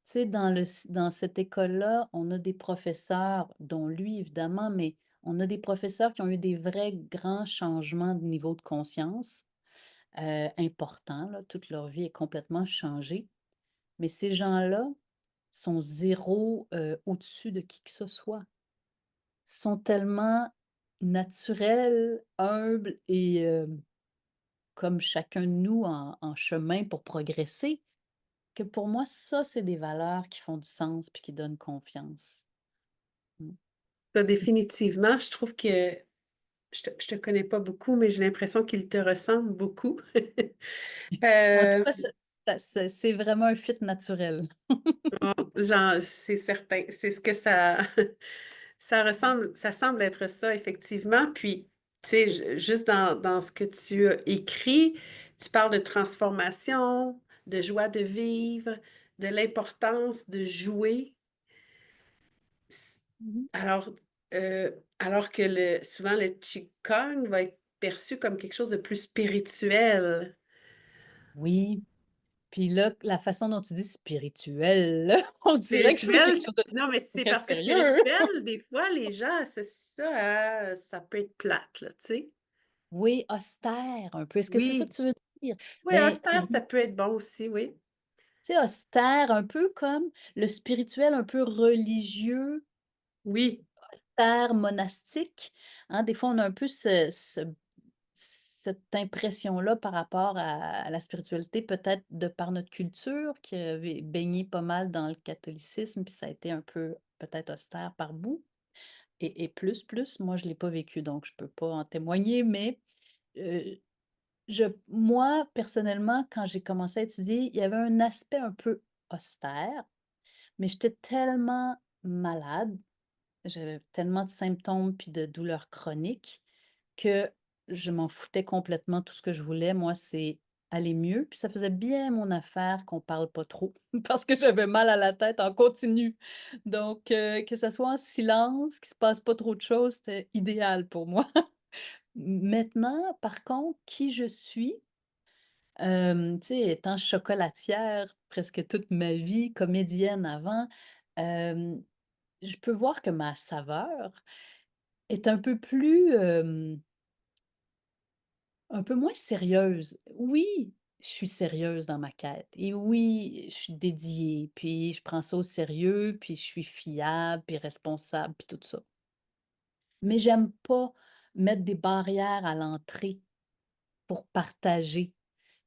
Tu sais, dans cette école-là, on a des professeurs, dont lui évidemment, mais on a des professeurs qui ont eu des vrais grands changements de niveau de conscience, importants, là. Toute leur vie est complètement changée. Mais ces gens-là sont zéro au-dessus de qui que ce soit. Sont tellement naturels, humbles et comme chacun de nous en chemin pour progresser, que pour moi, ça, c'est des valeurs qui font du sens puis qui donnent confiance. Mmh. Ça, définitivement, je trouve que je te connais pas beaucoup, mais j'ai l'impression qu'il te ressemble beaucoup. En tout Heu, cas, c'est vraiment un fit naturel. c'est certain. C'est ce que ça ça semble être ça effectivement. Puis, tu sais, juste dans ce que tu as écrit, tu parles de transformation, de joie de vivre, de l'importance de jouer. S Mmh. alors, alors que souvent le qigong va être perçu comme quelque chose de plus spirituel. Oui, puis là, la façon dont tu dis spirituel, on dirait que c'est Spirituel? quelque chose de Non, mais c'est très parce que sérieux. spirituel, des fois, les gens associent ça à ça peut être plate, là, tu sais? Oui, austère un peu. Est-ce que c'est ça que Oui, tu veux dire? oui, Ben austère, ça oui, peut être bon aussi, oui. tu sais, austère, un peu comme le spirituel un peu religieux. Oui, austère, monastique, hein. Des fois, on a un peu cette impression-là par rapport à la spiritualité, peut-être de par notre culture qui avait baigné pas mal dans le catholicisme, puis ça a été un peu peut-être austère par bout et plus. Moi, je l'ai pas vécu, donc je peux pas en témoigner, mais, heu, moi, personnellement, quand j'ai commencé à étudier, il y avait un aspect un peu austère, mais j'étais tellement malade, j'avais tellement de symptômes puis de douleurs chroniques que je m'en foutais complètement. Tout ce que je voulais, moi, c'est aller mieux. Puis ça faisait bien mon affaire qu'on parle pas trop parce que j'avais mal à la tête en continu. Donc, que ça soit en silence, qu'il se passe pas trop de choses, c'était idéal pour moi. Maintenant, par contre, qui je suis, tu sais, étant chocolatière presque toute ma vie, comédienne avant, hem, je peux voir que ma saveur est un peu plus, un peu moins sérieuse. Oui, je suis sérieuse dans ma quête et oui, je suis dédiée, puis je prends ça au sérieux, puis je suis fiable, puis responsable, puis tout ça. Mais j'aime pas mettre des barrières à l'entrée pour partager.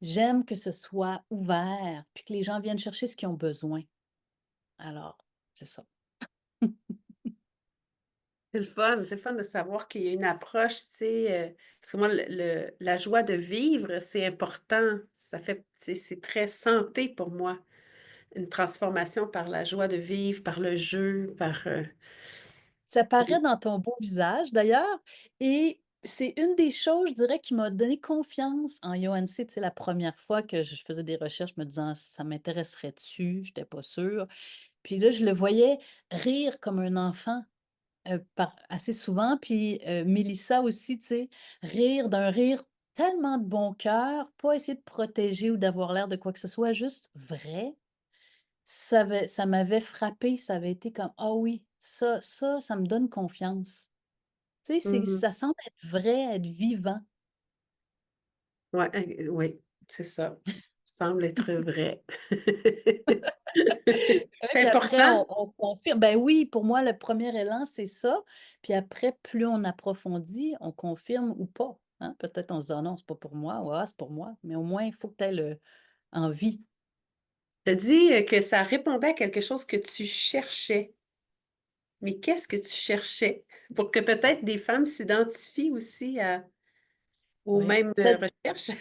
J'aime que ce soit ouvert, puis que les gens viennent chercher ce qu'ils ont besoin. Alors, c'est ça. C'est le fun de savoir qu'il y a une approche, tu sais, parce que moi, la joie de vivre, c'est important. Ça fait, c'est très santé pour moi. Une transformation par la joie de vivre, par le jeu, par... Ça paraît dans ton beau visage d'ailleurs et c'est une des choses, je dirais, qui m'a donné confiance en UNC. Tu sais, la première fois que je faisais des recherches me disant: «Ça m'intéresserait-tu?» J'étais pas sûre. Puis là, je le voyais rire comme un enfant, par assez souvent, puis, Mélissa aussi, tu sais, rire d'un rire tellement de bon cœur, pas essayer de protéger ou d'avoir l'air de quoi que ce soit, juste vrai. Ça m'avait frappé, ça avait été comme: «Ah oui, ça me donne confiance». Tu sais, Mhm. ça semble être vrai, être vivant. Ouais, oui, c'est ça. Semble être vrai. Ouais, C'est puis après important. on confirme. Ben oui, pour moi, le premier élan, c'est ça. Puis après, plus on approfondit, on confirme ou pas, hein. Peut-être on se dit: «Ah non, c'est pas pour moi» ou «Ah, c'est pour moi», mais au moins, il faut que tu aies le envie. Tu as dit que ça répondait à quelque chose que tu cherchais. Mais qu'est-ce que tu cherchais? Pour que peut-être des femmes s'identifient aussi aux Oui. mêmes Ça recherches.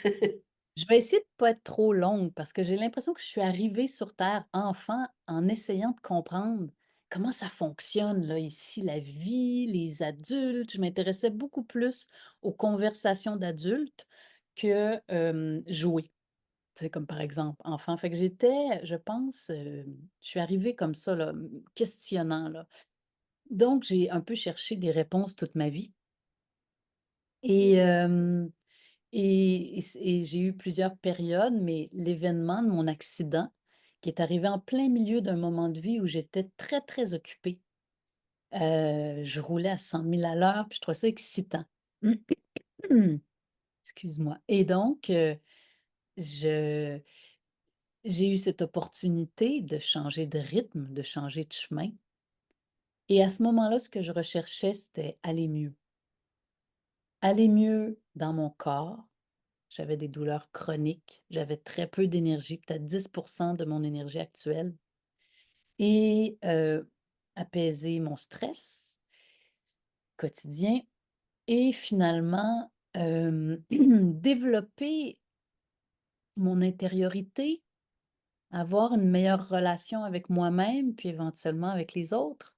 Je vais essayer de pas être trop longue parce que j'ai l'impression que je suis arrivée sur terre enfant en essayant de comprendre comment ça fonctionne là ici, la vie, les adultes. Je m'intéressais beaucoup plus aux conversations d'adultes que, jouer. Tu sais, comme par exemple enfant. Fait que j'étais, je pense, je suis arrivée comme ça là, questionnant là. Donc j'ai un peu cherché des réponses toute ma vie et et j'ai eu plusieurs périodes, mais l'événement de mon accident, qui est arrivé en plein milieu d'un moment de vie où j'étais très, très occupée. Je roulais à 100 000 à l'heure, puis je trouvais ça excitant. Excuse-moi et donc je j'ai eu cette opportunité de changer de rythme, de changer de chemin et à ce moment-là, ce que je recherchais, c'était aller mieux. Aller mieux dans mon corps. J'avais des douleurs chroniques, j'avais très peu d'énergie, peut-être 10% de mon énergie actuelle et apaiser mon stress quotidien et finalement, développer mon intériorité, avoir une meilleure relation avec moi-même, puis éventuellement avec les autres.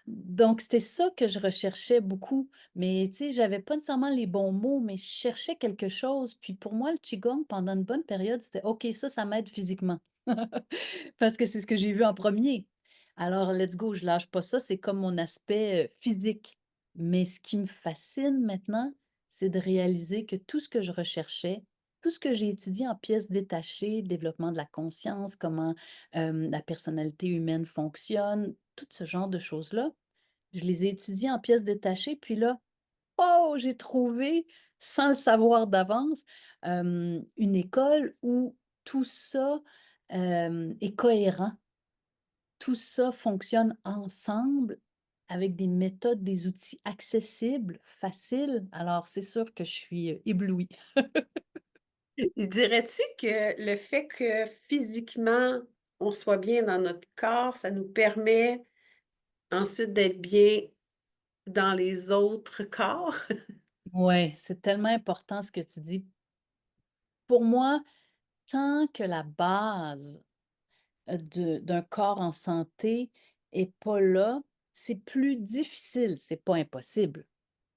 Donc c'était ça que je recherchais beaucoup, mais tu sais, j'avais pas nécessairement les bons mots, mais je cherchais quelque chose. Puis pour moi, le qigong, pendant une bonne période, c'était: «OK, ça m'aide physiquement». Parce que c'est ce que j'ai vu en premier. Alors let's go, je lâche pas ça, c'est comme mon aspect, physique. Mais ce qui me fascine maintenant, c'est de réaliser que tout ce que je recherchais, tout ce que j'ai étudié en pièces détachées, développement de la conscience, comment, la personnalité humaine fonctionne, tout ce genre de choses-là, je les ai étudiées en pièces détachées, puis là, oh, j'ai trouvé, sans le savoir d'avance, une école où tout ça, est cohérent. Tout ça fonctionne ensemble avec des méthodes, des outils accessibles, faciles. Alors c'est sûr que je suis, éblouie. Dirais-tu que le fait que physiquement, on soit bien dans notre corps, ça nous permet ensuite d'être bien dans les autres corps? Ouais, c'est tellement important ce que tu dis. Pour moi, tant que la base, de d'un corps en santé est pas là, c'est plus difficile, c'est pas impossible,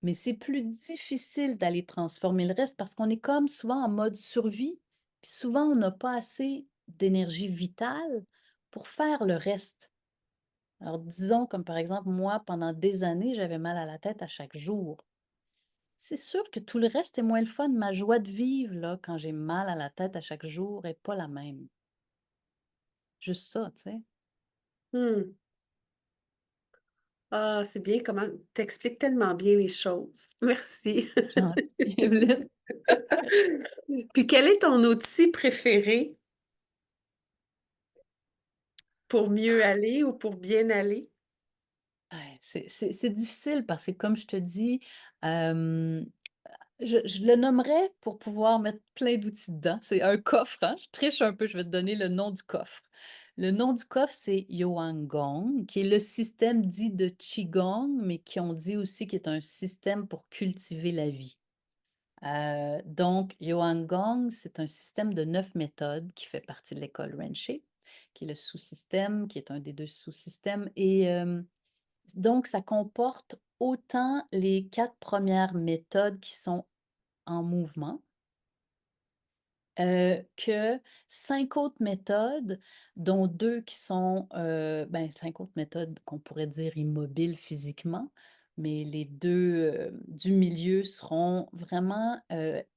mais c'est plus difficile d'aller transformer le reste parce qu'on est comme souvent en mode survie, puis souvent on n'a pas assez d'énergie vitale pour faire le reste. Alors disons comme par exemple moi, pendant des années, j'avais mal à la tête à chaque jour. C'est sûr que tout le reste est moins le fun. Ma joie de vivre là, quand j'ai mal à la tête à chaque jour est pas la même. Juste ça, tu sais? Mmh. Ah, c'est bien comment tu expliques tellement bien les choses. Merci. Gentil, Evelyne. Puis quel est ton outil préféré pour mieux aller ou pour bien aller? Ouais, c'est difficile parce que comme je te dis, hem, je le nommerais pour pouvoir mettre plein d'outils dedans. C'est un coffre, hein, je triche un peu, je vais te donner le nom du coffre. Le nom du coffre, c'est Yoan Gong, qui est le système dit de Qigong, mais qui on dit aussi qui est un système pour cultiver la vie. Donc Yoan Gong, c'est un système de 9 méthodes qui fait partie de l'école Rinzai, qui est le sous-système, qui est un des 2 sous-systèmes et donc ça comporte autant les 4 premières méthodes qui sont en mouvement, que 5 autres méthodes, dont 2 qui sont, 5 autres méthodes qu'on pourrait dire immobiles physiquement, mais les 2 du milieu seront vraiment,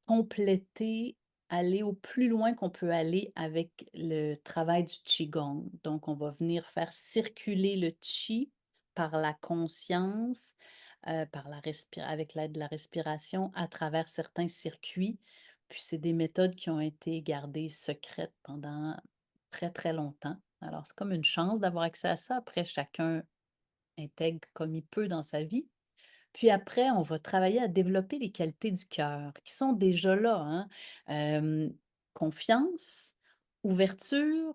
complétées, aller au plus loin qu'on peut aller avec le travail du qigong. Donc on va venir faire circuler le qi par la conscience, par la respira avec l'aide de la respiration à travers certains circuits puis c'est des méthodes qui ont été gardées secrètes pendant très, très longtemps. Alors, c'est comme une chance d'avoir accès à ça. Après, chacun intègre comme il peut dans sa vie. Puis après, on va travailler à développer les qualités du cœur qui sont déjà là, hein. Confiance, ouverture,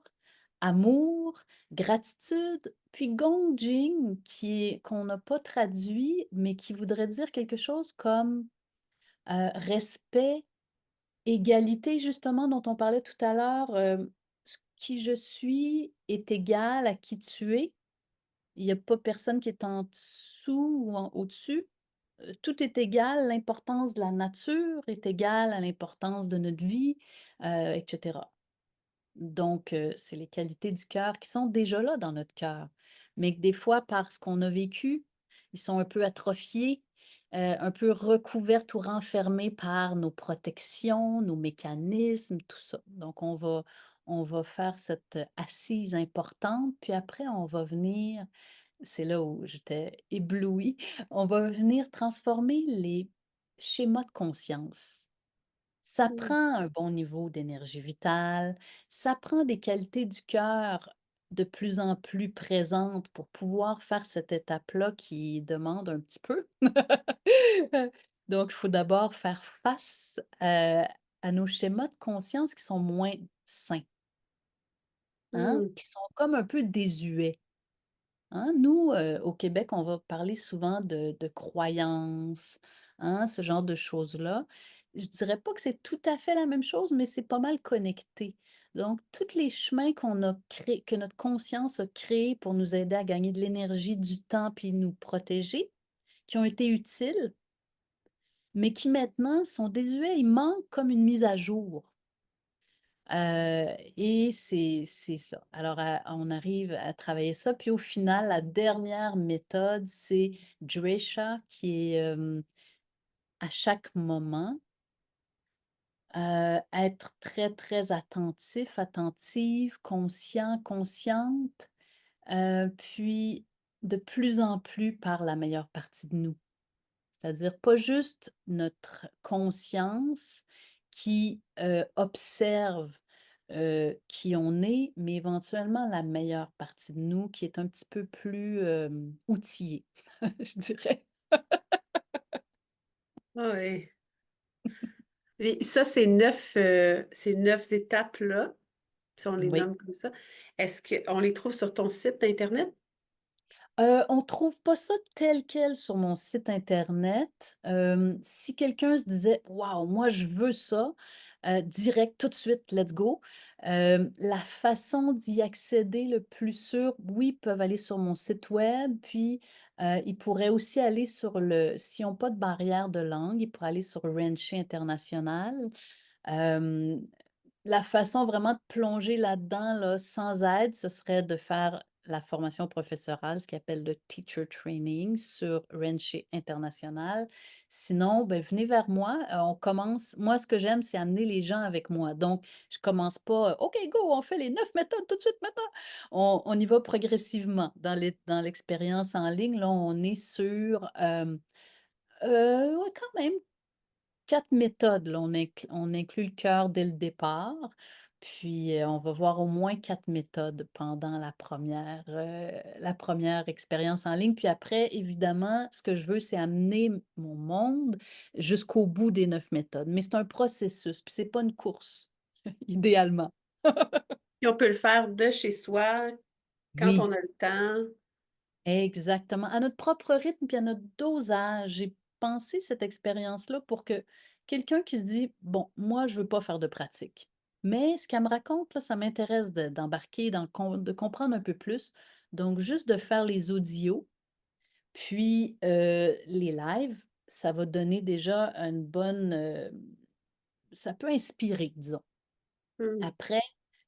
amour, gratitude, puis Gongjing qu'on n'a pas traduit, mais qui voudrait dire quelque chose comme, respect. Égalité justement dont on parlait tout à l'heure, qui je suis est égal à qui tu es. Il y a pas personne qui est en dessous ou en au-dessus. Tout est égal, l'importance de la nature est égale à l'importance de notre vie, et cetera. Donc, c'est les qualités du cœur qui sont déjà là dans notre cœur, mais que des fois, parce qu'on a vécu, ils sont un peu atrophiés, un peu recouvertes ou renfermés par nos protections, nos mécanismes, tout ça. Donc on va faire cette, assise importante, puis après on va venir c'est là où j'étais éblouie, on va venir transformer les schémas de conscience. Ça Mmh. prend un bon niveau d'énergie vitale, ça prend des qualités du cœur de plus en plus présentes pour pouvoir faire cette étape-là qui demande un petit peu. Donc, il faut d'abord faire face, à nos schémas de conscience qui sont moins sains, hein, Mmh. qui sont comme un peu désuets. Hein, nous, au Québec, on va parler souvent de croyances, hein, ce genre de choses-là. Je dirais pas que c'est tout à fait la même chose, mais c'est pas mal connecté. Donc, tous les chemins qu'on a créés, que notre conscience a créés pour nous aider à gagner de l'énergie, du temps, puis nous protéger, qui ont été utiles, mais qui maintenant sont désuets, ils manquent comme une mise à jour. Et c'est ça. Alors, on arrive à travailler ça, puis au final, la dernière méthode, c'est Dresha qui est, à chaque moment, être très, très attentif, attentive, conscient, consciente, puis de plus en plus par la meilleure partie de nous. C'est-à-dire pas juste notre conscience qui, observe, qui on est, mais éventuellement la meilleure partie de nous qui est un petit peu plus, outillée, je dirais. Ah ouais. Et ça, ces 9 étapes-là, si on les Oui. nomme comme ça, est-ce qu'on les trouve sur ton site internet? On trouve pas ça tel quel sur mon site internet. Si quelqu'un se disait: «Waouh, moi je veux ça», direct, tout de suite, let's go. La façon d'y accéder le plus sûr, oui, ils peuvent aller sur mon site web, puis, ils pourraient aussi aller sur le s'ils ont pas de barrière de langue, ils pourraient aller sur Rancher International. Hem La façon vraiment de plonger là-dedans, là, sans aide, ce serait de faire la formation professorale, ce qu'ils appellent le teacher training sur Renché International. Sinon, ben, venez vers moi, on commence moi, ce que j'aime, c'est amener les gens avec moi. Donc, je commence pas, «OK, go, on fait les 9 méthodes tout de suite maintenant!» On y va progressivement. Dans l'expérience en ligne, là, on est sur, ouais, quand même 4 méthodes, là, on inclut le cœur dès le départ, puis, on va voir au moins 4 méthodes pendant la première expérience en ligne. Puis après, évidemment, ce que je veux, c'est amener mon monde jusqu'au bout des 9 méthodes. Mais c'est un processus, puis c'est pas une course, idéalement. Puis on peut le faire de chez soi, quand Oui. on a le temps. Exactement, à notre propre rythme puis à notre dosage. J'ai pensé cette expérience-là pour que quelqu'un qui se dit: «Bon, moi, je veux pas faire de pratique, mais ce qu'elle me raconte là, ça m'intéresse d'embarquer de comprendre un peu plus». Donc juste de faire les audios, puis, les lives, ça va donner déjà une bonne, ça peut inspirer, disons. Mmh. Après,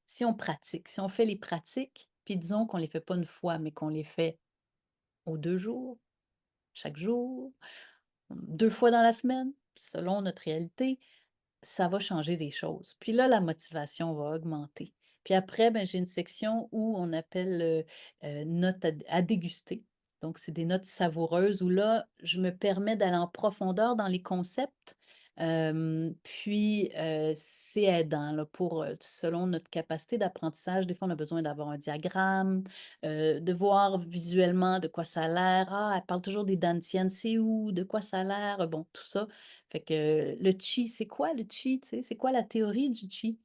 si on pratique, si on fait les pratiques, puis disons qu'on les fait pas une fois, mais qu'on les fait aux 2 jours, chaque jour, 2 fois dans la semaine, selon notre réalité, ça va changer des choses. Puis là, la motivation va augmenter. Puis après, ben, j'ai une section où on appelle, notes à déguster. Donc c'est des notes savoureuses où là, je me permets d'aller en profondeur dans les concepts, puis, c'est aidant là pour, selon notre capacité d'apprentissage. Des fois, on a besoin d'avoir un diagramme, de voir visuellement de quoi ça a l'air. «Ah, elle parle toujours des dantians, c'est où? De quoi ça a l'air?» Bon, tout ça. Fait que le chi, c'est quoi le chi, tu sais? C'est quoi la théorie du chi?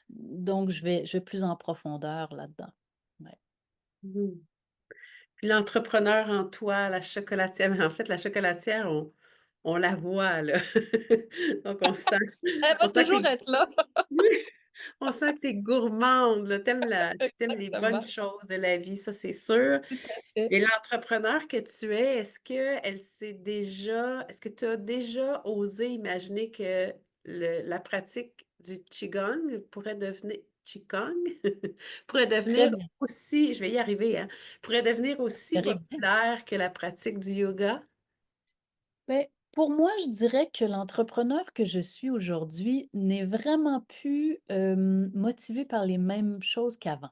Donc je vais plus en profondeur là-dedans. Ouais. Mmh. Puis l'entrepreneur en toi, la chocolatière, mais en fait, la chocolatière, on la voit là. Donc Elle on va sent que toujours tu être là. oui, on sent que tu es gourmande, là, tu aimes les bonnes Exactement, choses de la vie, ça, c'est sûr. tout à fait. Et l'entrepreneur que tu es, est-ce que tu as déjà osé imaginer que la pratique du qigong pourrait Très devenir bien. aussi, je vais y arriver, hein, pourrait devenir aussi Très bien. populaire que la pratique du yoga? Beh, pour moi, je dirais que l'entrepreneur que je suis aujourd'hui n'est vraiment plus, motivé par les mêmes choses qu'avant.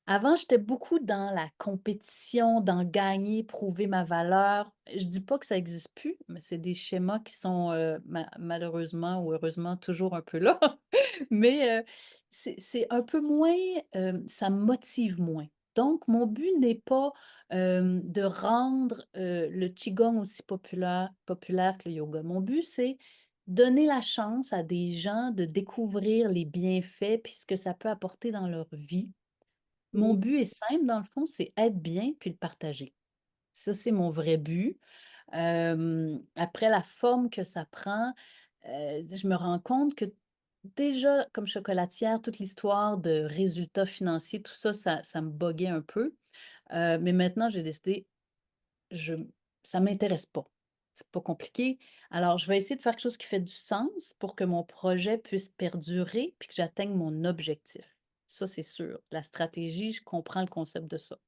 Avant, j'étais beaucoup dans la compétition, dans gagner, prouver ma valeur. Je dis pas que ça existe plus, mais c'est des schémas qui sont, malheureusement ou heureusement toujours un peu là. Mais, c'est un peu moins, ça me motive moins. Donc mon but n'est pas, de rendre, le qigong aussi populaire que le yoga. Mon but, c'est donner la chance à des gens de découvrir les bienfaits puis ce que ça peut apporter dans leur vie. Mon Mmh. but est simple dans le fond, c'est être bien puis le partager. Ça, c'est mon vrai but. Après la forme que ça prend, je me rends compte que déjà comme chocolatière, toute l'histoire de résultats financiers, tout ça, ça me boguait un peu. Mais maintenant, j'ai décidé, je ça m'intéresse pas. C'est pas compliqué. Alors, je vais essayer de faire quelque chose qui fait du sens pour que mon projet puisse perdurer puis que j'atteigne mon objectif. Ça, c'est sûr. La stratégie, je comprends le concept de ça.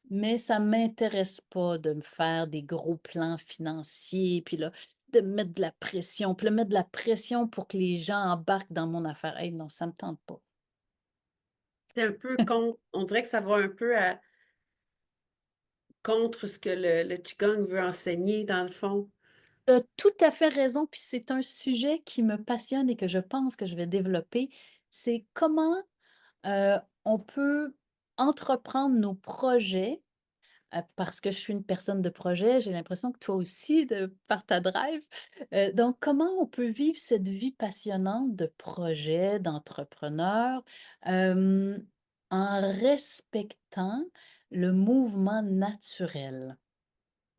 Mais ça m'intéresse pas de me faire des gros plans financiers, puis là, de me mettre de la pression, puis là, mettre de la pression pour que les gens embarquent dans mon affaire. Hey, non, ça me tente pas. C'est un peu on dirait que ça va un peu contre ce que le qigong veut enseigner dans le fond. Tu tout à fait raison, puis c'est un sujet qui me passionne et que je pense que je vais développer. c'est comment, on peut entreprendre nos projets, parce que je suis une personne de projet, j'ai l'impression que toi aussi de par ta drive. Donc comment on peut vivre cette vie passionnante de projet, d'entrepreneur, hem, en respectant le mouvement naturel?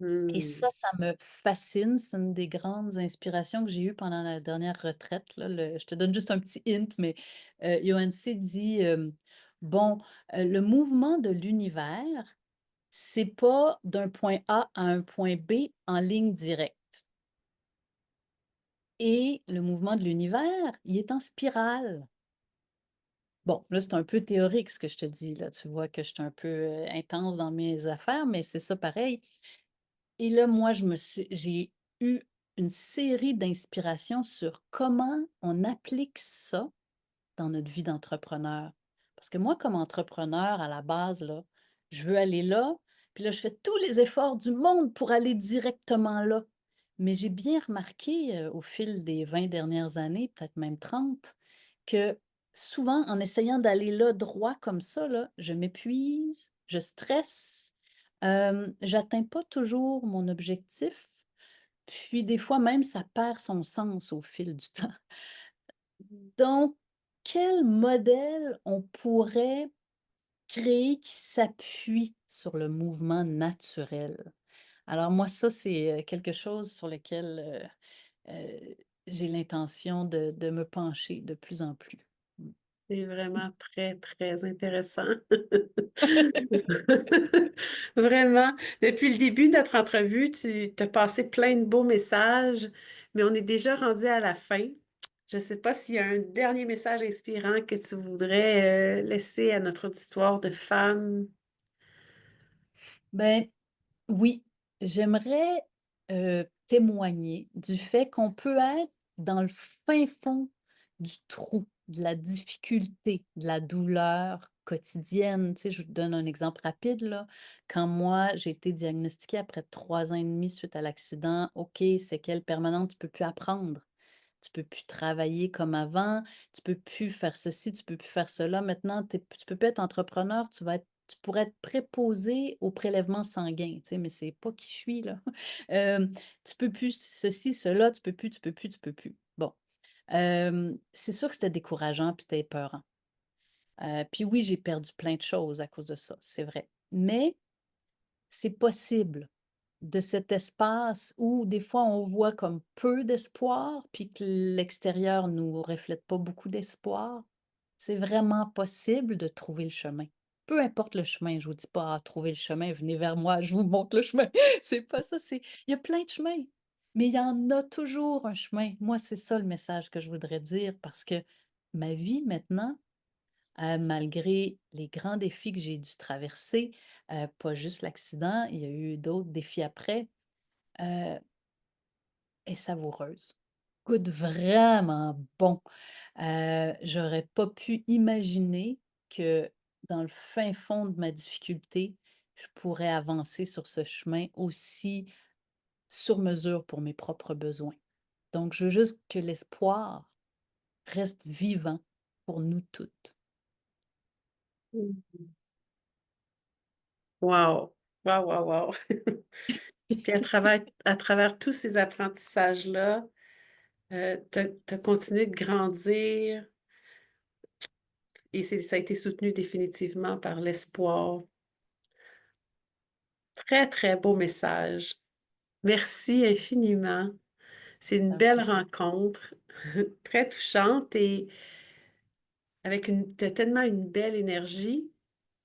Et Mmh. ça me fascine. C'est une des grandes inspirations que j'ai eues pendant la dernière retraite, là. Je te donne juste un petit hint, mais Johann dit, bon, le mouvement de l'univers, c'est pas d'un point A à un point B en ligne directe et le mouvement de l'univers, il est en spirale. Bon, là, c'est un peu théorique ce que je te dis, là. Tu vois que je suis un peu, intense dans mes affaires, mais c'est ça pareil. Et là, moi, j'ai eu une série d'inspirations sur comment on applique ça dans notre vie d'entrepreneur. Parce que moi, comme entrepreneur, à la base, là, je veux aller là, puis là, je fais tous les efforts du monde pour aller directement là. Mais j'ai bien remarqué, au fil des 20 dernières années, peut-être même 30, que souvent, en essayant d'aller là droit comme ça, là, je m'épuise, je stresse, j'atteins pas toujours mon objectif, puis des fois même, ça perd son sens au fil du temps. Donc, quel modèle on pourrait créer qui s'appuie sur le mouvement naturel? Alors moi, ça, c'est, quelque chose sur lequel, j'ai l'intention de me pencher de plus en plus. Mmh. C'est vraiment très, très intéressant. Vraiment. Depuis le début de notre entrevue, tu t'as passé plein de beaux messages, mais on est déjà rendu à la fin. Je ne sais pas s'il y a un dernier message inspirant que tu voudrais laisser à notre auditoire de femmes. Ben oui, j'aimerais, témoigner du fait qu'on peut être dans le fin fond du trou, de la difficulté, de la douleur quotidienne. Tu sais, je vous donne un exemple rapide, là. Quand moi, j'ai été diagnostiquée après 3 ans et demi suite à l'accident, OK, séquelles permanentes, tu peux plus apprendre. Tu peux plus travailler comme avant, tu peux plus faire ceci, tu peux plus faire cela. Maintenant, tu peux plus être entrepreneur, tu pourrais être préposé au prélèvement sanguin, tu sais, mais c'est pas qui je suis, là. Tu peux plus ceci, cela, tu peux plus, tu peux plus, tu peux plus. Bon, c'est sûr que c'était décourageant puis c'était épeurant. Puis oui, j'ai perdu plein de choses à cause de ça, c'est vrai. Mais c'est possible. De cet espace où des fois on voit comme peu d'espoir, puis que l'extérieur nous reflète pas beaucoup d'espoir. C'est vraiment possible de trouver le chemin. Peu importe le chemin, je vous dis pas: «Ah, trouvez le chemin, venez vers moi, je vous montre le chemin». C'est pas ça, il y a plein de chemins, mais il y en a toujours un chemin. Moi, c'est ça le message que je voudrais dire parce que ma vie maintenant, malgré les grands défis que j'ai dû traverser, pas juste l'accident, il y a eu d'autres défis après, heu, est savoureuse. Goûte vraiment bon. J'aurais pas pu imaginer que dans le fin fond de ma difficulté, je pourrais avancer sur ce chemin aussi sur mesure pour mes propres besoins. Donc je veux juste que l'espoir reste vivant pour nous toutes. Wow! Wow, wow, wow! Puis à travers tous ces apprentissages-là, tu as continué de grandir et ça a été soutenu définitivement par l'espoir. Très, très beau message. Merci infiniment. C'est une Ça me belle fait rencontre, très touchante et avec tu tellement une belle énergie,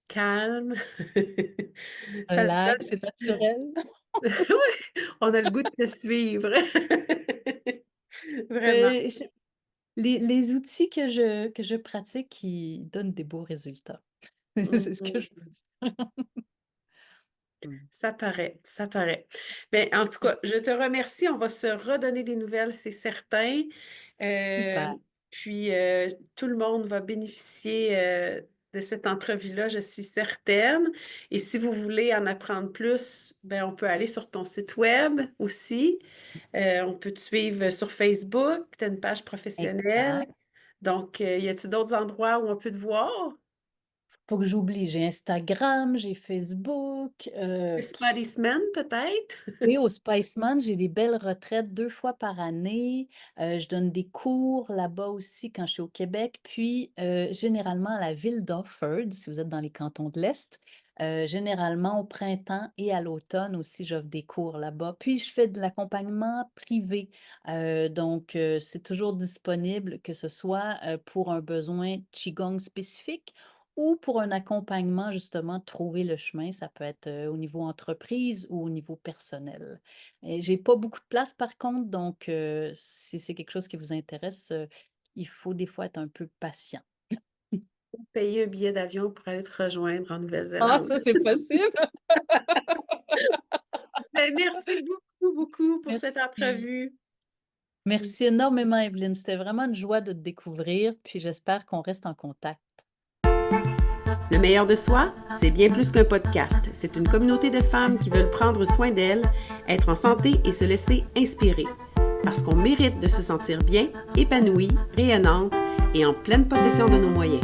calme. Ça te relax, donne c'est naturel. ouais, on a le goût de te suivre. Vraiment. Mais je les outils que je pratique, qui donnent des beaux résultats. C'est ce que je peux Mmh. dire. Mmh. Ça paraît, ça paraît. Ben, en tout cas, je te remercie. On va se redonner des nouvelles, c'est certain. Super, Puis, tout le monde va bénéficier, de cette entrevue-là, je suis certaine. Et si vous voulez en apprendre plus, ben, on peut aller sur ton site web aussi. On peut te suivre sur Facebook, tu as une page professionnelle. exact. Donc, y a-t-il d'autres endroits où on peut te voir? Faut que j'oublie, j'ai Instagram, j'ai Facebook, Spadisman, peut-être? oui, au Spiceman, j'ai des belles retraites 2 fois par année. Je donne des cours là-bas aussi quand je suis au Québec. Puis, généralement à la ville d'Offord, si vous êtes dans les cantons de l'Est, généralement au printemps et à l'automne aussi, j'offre des cours là-bas. Puis je fais de l'accompagnement privé, donc c'est toujours disponible, que ce soit, pour un besoin qigong spécifique ou pour un accompagnement, justement, trouver le chemin, ça peut être, au niveau entreprise ou au niveau personnel. Et j'ai pas beaucoup de place par contre, donc si c'est quelque chose qui vous intéresse, il faut des fois être un peu patient. Payer un billet d'avion pour aller te rejoindre en Ah, Nouvelle-Zélande. ça, c'est possible. Ben, merci beaucoup, beaucoup pour cette Merci. entrevue. Merci énormément, Evelyne. C'était vraiment une joie de te découvrir, puis j'espère qu'on reste en contact. Le meilleur de soi, c'est bien plus qu'un podcast. C'est une communauté de femmes qui veulent prendre soin d'elles, être en santé et se laisser inspirer. Parce qu'on mérite de se sentir bien, épanouie, rayonnante et en pleine possession de nos moyens.